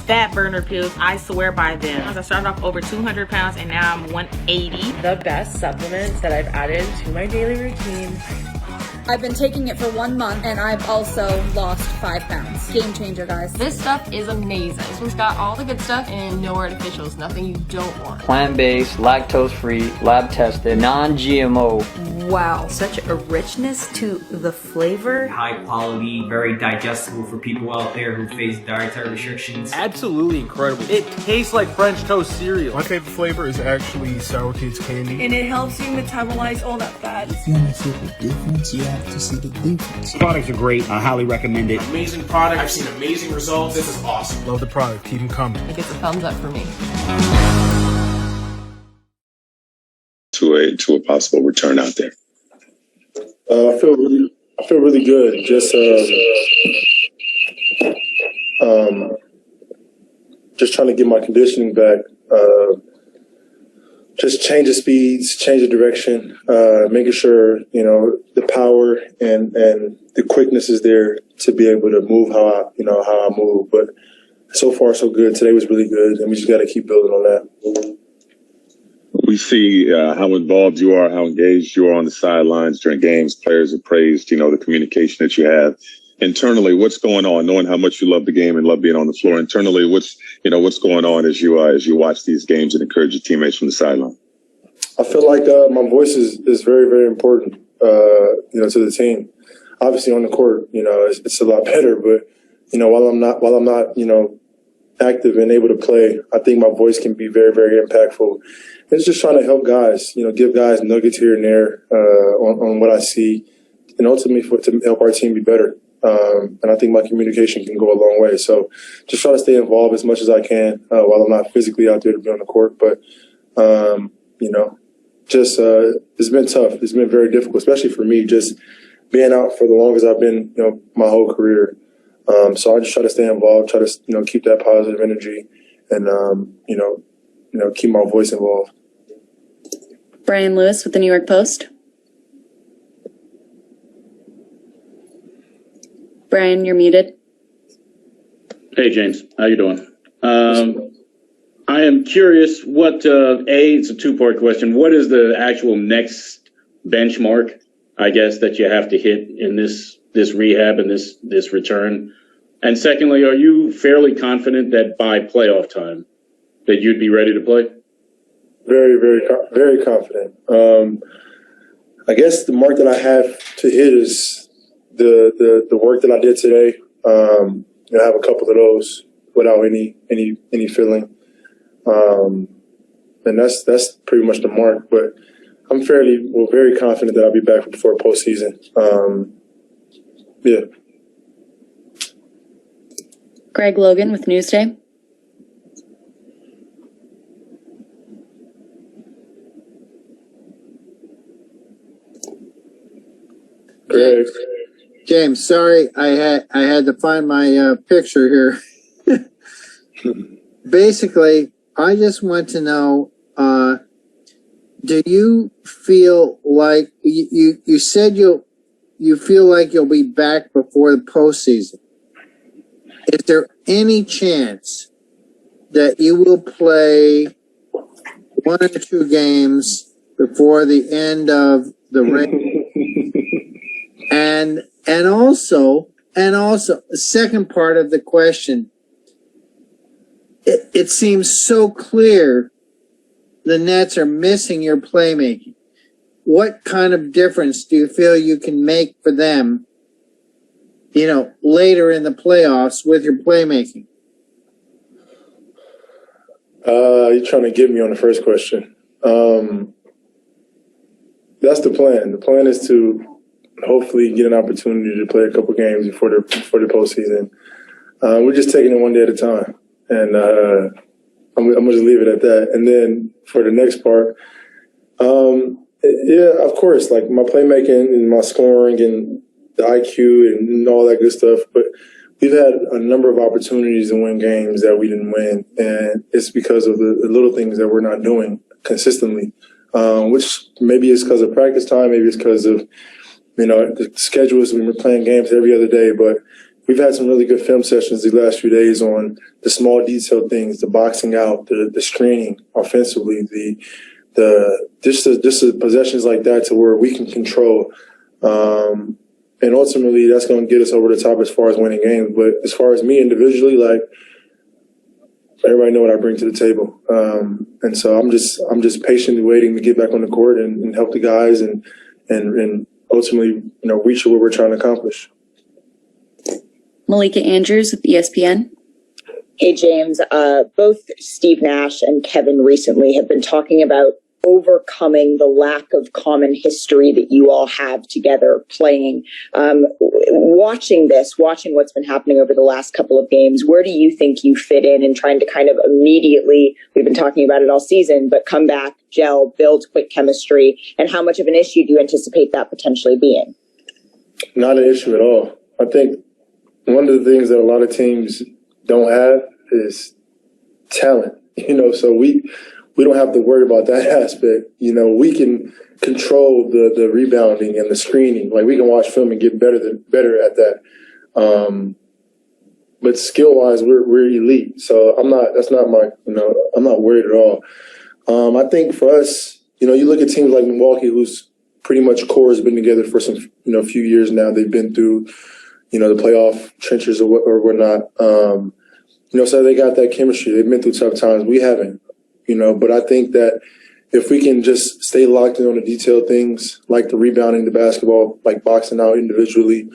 fat burner pills. I swear by them. I started off over 200 pounds and now I'm 180. The best supplements that I've added to my daily routine. I've been taking it for 1 month and I've also lost 5 pounds. Game changer, guys. This stuff is amazing. This one's got all the good stuff and no artificials, nothing you don't want. Plant-based, lactose-free, lab-tested, non-GMO. Wow, such a richness to the flavor. High quality, very digestible for people out there who face dietary restrictions. Absolutely incredible. It tastes like French toast cereal. My favorite flavor is actually Sour Kids candy. And it helps you metabolize all that fat. If you want to see the difference, you have to see the difference. The products are great. I highly recommend it. Amazing product. I've seen amazing results. This is awesome. Love the product. Keep them coming. It gets a thumbs up for me. To a possible return out there? I feel really good. Just trying to get my conditioning back. Just change the speeds, change the direction, making sure the power and the quickness is there to be able to move how I move. But so far so good. Today was really good, and we just got to keep building on that. We see how involved you are, how engaged you are on the sidelines during games. Players have praised, the communication that you have. Internally, what's going on? Knowing how much you love the game and love being on the floor. Internally, what's going on as you watch these games and encourage your teammates from the sideline? I feel like my voice is very, very important, to the team. Obviously, on the court, it's a lot better. But while I'm not, active and able to play, I think my voice can be very, very impactful. It's just trying to help guys, give guys nuggets here and there on what I see, and ultimately to help our team be better. And I think my communication can go a long way. So just try to stay involved as much as I can while I'm not physically out there to be on the court. But, it's been tough. It's been very difficult, especially for me, just being out for the longest I've been, my whole career. So I just try to stay involved, try to, keep that positive energy and, keep my voice involved. Brian Lewis with the New York Post. Brian, you're muted. Hey, James. How you doing? I am curious what, it's a two-part question. What is the actual next benchmark, I guess, that you have to hit in this rehab and this return? And secondly, are you fairly confident that by playoff time that you'd be ready to play? Very, very, very confident. I guess the mark that I have to hit is the work that I did today. I have a couple of those without any feeling, and that's pretty much the mark. But I'm very confident that I'll be back before postseason. Yeah. Greg Logan with Newsday. Greg. James, sorry, I had to find my picture here. Basically, I just want to know, do you feel like you said you feel like you'll be back before the postseason? Is there any chance that you will play 1 or 2 games before the end of the regular? And also, the second part of the question, it seems so clear the Nets are missing your playmaking. What kind of difference do you feel you can make for them, later in the playoffs with your playmaking? You're trying to get me on the first question. That's the plan. The plan is to hopefully get an opportunity to play a couple games before the postseason. We're just taking it one day at a time, and I'm gonna just leave it at that. And then for the next part, yeah, of course, like my playmaking and my scoring and the IQ and all that good stuff. But we've had a number of opportunities to win games that we didn't win, and it's because of the little things that we're not doing consistently. Which maybe is because of practice time, maybe it's because of the schedules. We were playing games every other day, but we've had some really good film sessions the last few days on the small detail things, the boxing out, the screening offensively, just the possessions like that to where we can control. And ultimately, that's going to get us over the top as far as winning games. But as far as me individually, like, everybody know what I bring to the table. And so I'm just patiently waiting to get back on the court and help the guys and ultimately, reach what we're trying to accomplish. Malika Andrews with ESPN. Hey, James. Both Steve Nash and Kevin recently have been talking about overcoming the lack of common history that you all have together playing. Watching what's been happening over the last couple of games, where do you think you fit in trying to kind of immediately, we've been talking about it all season, but come back, gel, build quick chemistry, and how much of an issue do you anticipate that potentially being? Not an issue at all. I think one of the things that a lot of teams don't have is talent, so we don't have to worry about that aspect. We can control the rebounding and the screening. Like, we can watch film and get better at that. But skill-wise, we're elite. So I'm not worried at all. I think for us, you look at teams like Milwaukee, who's pretty much core has been together for some, few years now. They've been through, the playoff trenches or whatnot. So they got that chemistry. They've been through tough times. We haven't. But I think that if we can just stay locked in on the detailed things, like the rebounding, the basketball, like boxing out individually,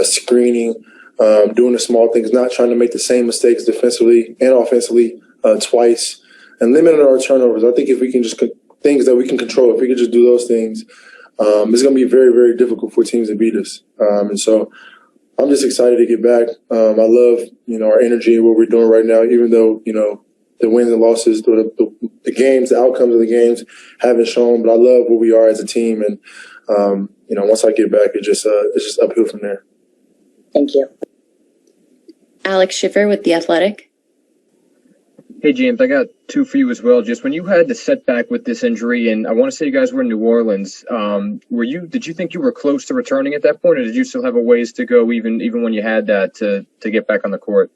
screening, doing the small things, not trying to make the same mistakes defensively and offensively twice, and limiting our turnovers. I think if we can just things that we can control, if we can just do those things, it's going to be very, very difficult for teams to beat us. And so I'm just excited to get back. I love, our energy and what we're doing right now, even though, the wins and losses, the games, the outcomes of the games haven't shown, but I love where we are as a team. And, once I get back, it's just uphill from there. Thank you. Alex Schiffer with The Athletic. Hey, James, I got two for you as well. Just when you had the setback with this injury, and I want to say you guys were in New Orleans, did you think you were close to returning at that point, or did you still have a ways to go even when you had that to get back on the court?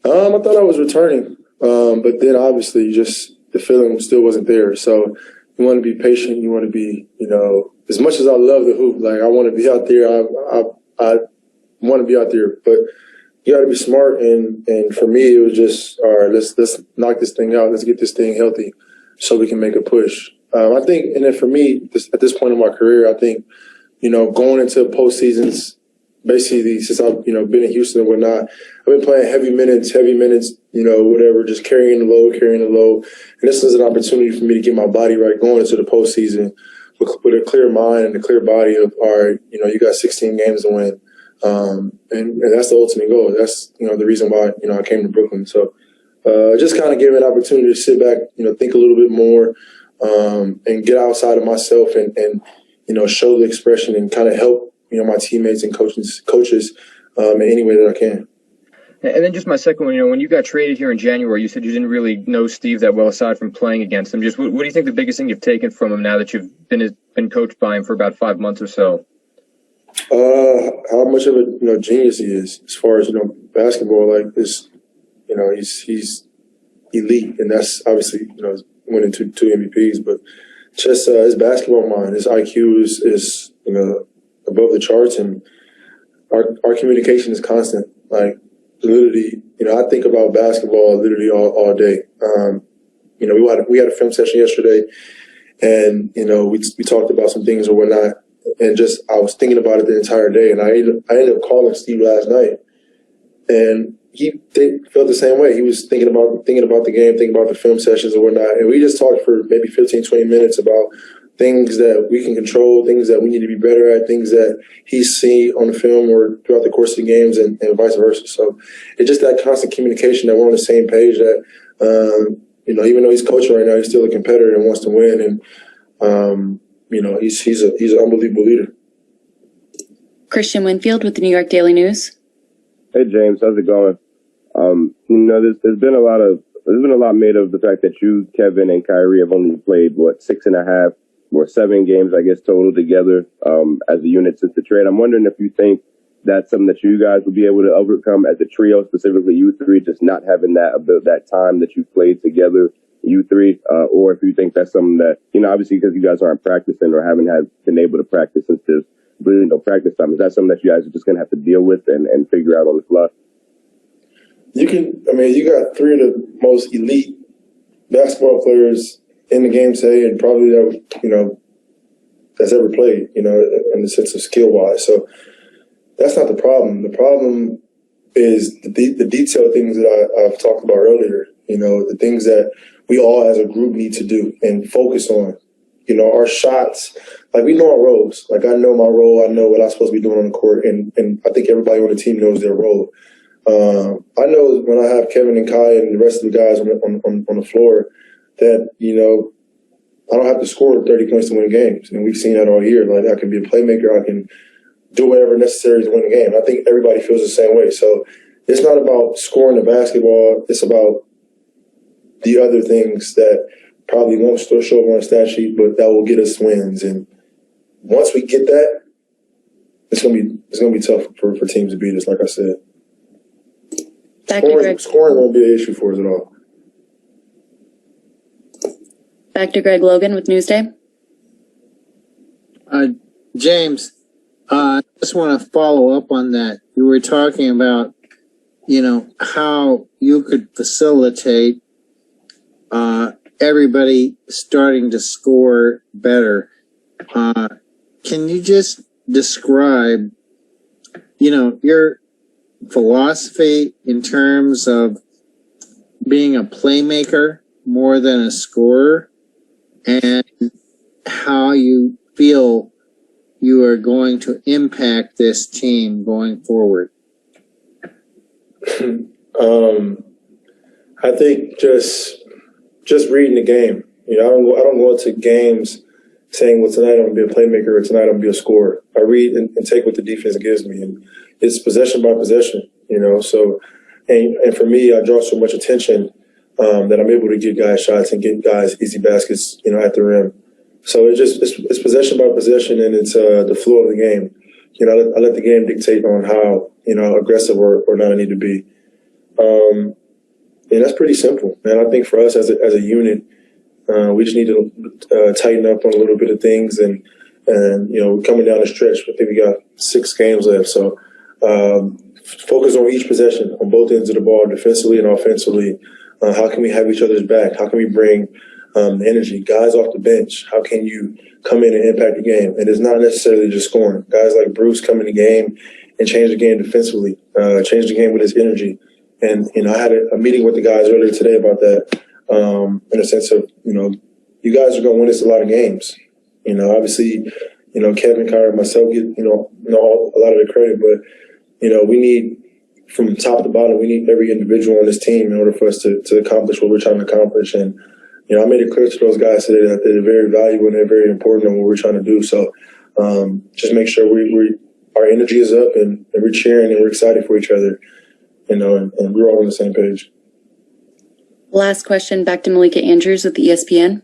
I thought I was returning. But then obviously the feeling still wasn't there. So you want to be patient. You want to be, as much as I love the hoop, like I want to be out there. I want to be out there, but you got to be smart. And for me, it was just, all right, let's knock this thing out. Let's get this thing healthy so we can make a push. I think, and then for me, at this point in my career, I think, going into postseasons, basically since I've, been in Houston and whatnot, I've been playing heavy minutes, whatever, just carrying the load. And this is an opportunity for me to get my body right going into the postseason with a clear mind and a clear body of, all right, you got 16 games to win. And that's the ultimate goal. That's, the reason why, I came to Brooklyn. So just kind of give me an opportunity to sit back, think a little bit more and get outside of myself and show the expression and kind of help, my teammates and coaches in any way that I can. And then just my second one, when you got traded here in January, you said you didn't really know Steve that well aside from playing against him. Just what do you think the biggest thing you've taken from him now that you've been coached by him for about 5 months or so? How much of a genius he is as far as basketball. Like this, he's elite, and that's obviously winning two MVPs. But just his basketball mind, his IQ is above the charts, and our communication is constant. Like literally, I think about basketball literally all day. We had a film session yesterday, and we talked about some things or whatnot, and just I was thinking about it the entire day, and I ended up calling Steve last night, and he felt the same way. He was thinking about the game, thinking about the film sessions or whatnot, and we just talked for maybe 15, 20 minutes about things that we can control, things that we need to be better at, things that he's seen on the film or throughout the course of the games, and vice versa. So it's just that constant communication that we're on the same page, that, even though he's coaching right now, he's still a competitor and wants to win. And, he's an unbelievable leader. Christian Winfield with the New York Daily News. Hey, James, how's it going? There's been a lot made of the fact that you, Kevin, and Kyrie have only played 6.5 or 7 games, I guess, total together as a unit since the trade. I'm wondering if you think that's something that you guys will be able to overcome as a trio, specifically you three, just not having that time that you played together, you three, or if you think that's something that, obviously because you guys aren't practicing or haven't been able to practice since there's really no practice time, is that something that you guys are just going to have to deal with and figure out on the fly? You got three of the most elite basketball players in the game today, and probably that's ever played, in the sense of skill-wise. So that's not the problem. The problem is the detailed things that I've talked about earlier, the things that we all as a group need to do and focus on. Our shots, like we know our roles. Like I know my role, I know what I'm supposed to be doing on the court, and I think everybody on the team knows their role. I know when I have Kevin and Kai and the rest of the guys on the floor that, I don't have to score 30 points to win games. And we've seen that all year. Like I can be a playmaker. I can do whatever necessary to win the game. I think everybody feels the same way. So it's not about scoring the basketball. It's about the other things that probably won't still show up on a stat sheet, but that will get us wins. And once we get that, it's gonna be tough for teams to beat us, like I said. Scoring won't be an issue for us at all. Back to Greg Logan with Newsday. James, I just want to follow up on that. You were talking about, how you could facilitate everybody starting to score better. Can you just describe, your philosophy in terms of being a playmaker more than a scorer, and how you feel you are going to impact this team going forward? I think just reading the game. I don't go into games saying, well, tonight I'm going to be a playmaker or tonight I'm going to be a scorer. I read and take what the defense gives me, and it's possession by possession. So and for me, I draw so much attention that I'm able to get guys shots and get guys easy baskets, at the rim. So it's possession by possession, and it's the flow of the game. I let the game dictate on how aggressive or not I need to be. And that's pretty simple, man. I think for us as a unit, we just need to tighten up on a little bit of things, and coming down the stretch. I think we got 6 games left, so focus on each possession on both ends of the ball, defensively and offensively. How can we have each other's back? How can we bring energy? Guys off the bench, how can you come in and impact the game? And it's not necessarily just scoring. Guys like Bruce come in the game and change the game defensively, change the game with his energy. And, I had a meeting with the guys earlier today about that, in a sense of, you guys are going to win us a lot of games. Obviously, Kevin, Kyrie, and myself get, a lot of the credit, but, we need, from top to bottom, we need every individual on this team in order for us to accomplish what we're trying to accomplish. And, I made it clear to those guys today that they're very valuable and they're very important in what we're trying to do. So just make sure our energy is up and we're cheering and we're excited for each other, and we're all on the same page. Last question, back to Malika Andrews with ESPN.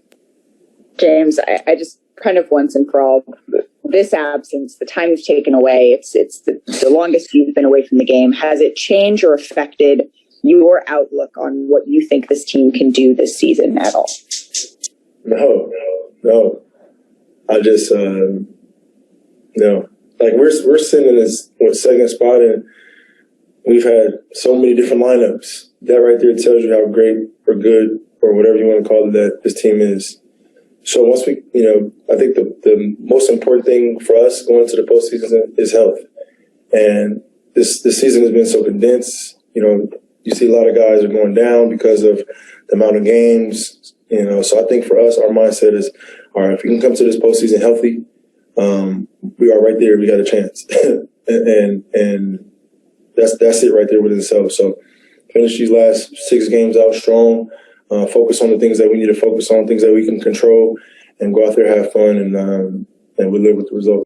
James, I just kind of once and for all, this absence, the time you've taken away, it's the longest you've been away from the game. Has it changed or affected your outlook on what you think this team can do this season at all? No. I just, no. Like we're sitting in this second spot, and we've had so many different lineups. That right there tells you how great or good or whatever you want to call it that this team is. So once we, I think the most important thing for us going into the postseason is health. And this season has been so condensed. You see a lot of guys are going down because of the amount of games. So I think for us, our mindset is, all right, if we can come to this postseason healthy, we are right there. We got a chance, and that's it right there within itself. So finish these last 6 games out strong. Focus on the things that we need to focus on, things that we can control, and go out there, have fun, and we live with the result.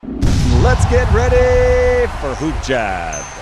Let's get ready for HoopJab.